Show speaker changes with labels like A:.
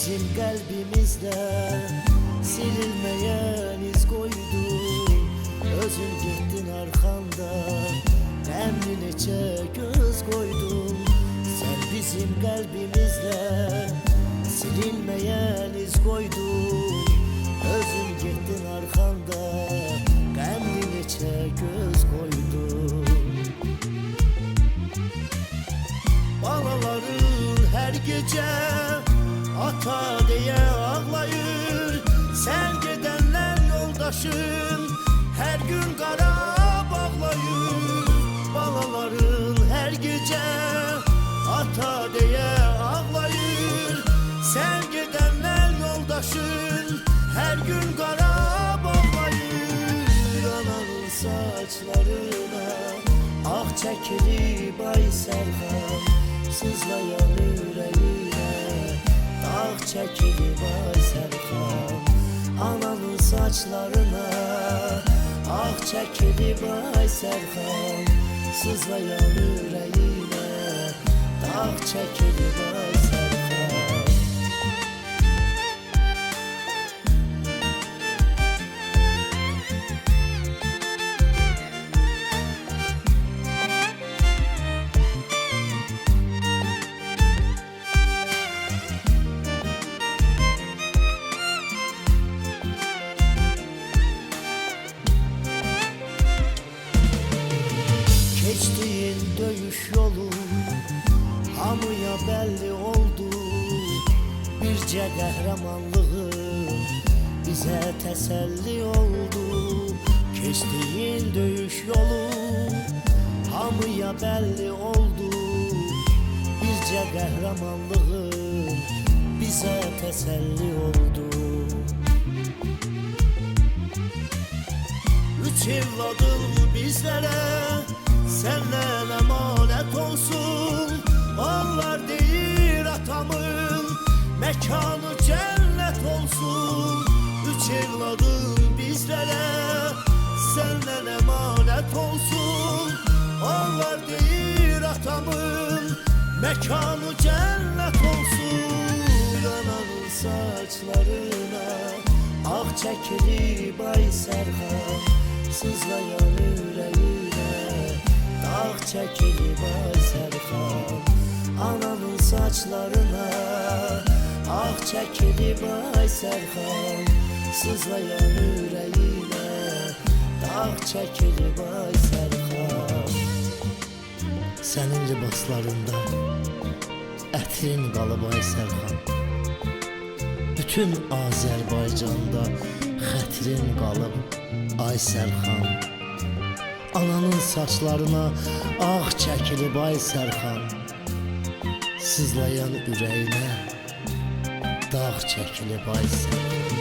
A: bizim kalbimizde silinmeyen iz koydun. Özün gittin arkanda, emri neçe göz koydun. Sen bizim kalbimizde silinmeyen iz koydun. Özün gittin arkanda, emri neçe göz koydun. Balaların her gece ata diye ağlayır. Sen gidenler yoldaşın her gün kara bağlayır. Balaların her gece ata diye ağlayır. Sen gidenler yoldaşın her gün kara bağlayır. Ananın saçlarına ah çekilip ay serhan, sızlayan yüreğine ah çekilip ay serhan. Ananın saçlarına ah çekilip ay serhan, sızlayan yüreğine ah çekilip ay serhan. Geçtiğin dövüş yolu hamıya belli oldu. Birce kahramanlığı bize teselli oldu. Geçtiğin dövüş yolu hamıya belli oldu. Birce kahramanlığı bize teselli oldu. Üç evladın bizlere senden emanet olsun. Onlar değil atamın mekanı cennet olsun. Üç evladın bizlere senden emanet olsun. Onlar değil atamın mekanı cennet olsun. Ananın saçlarına ah çekilip ay serhan, sızlayan yüreğine ah çekilip ay serhan. Ananın saçlarına ah çekilip ay serhan, sızlayan yüreğine ah çekilip ay serhan. Senin libaslarında ətrin qalıb ay serhan. Bütün Azərbaycanda xətrin qalıb ay serhan. Ananın saçlarına ah çəkilib ay serhan, sızlayan ürəyinə dağ çəkilib ay serhan.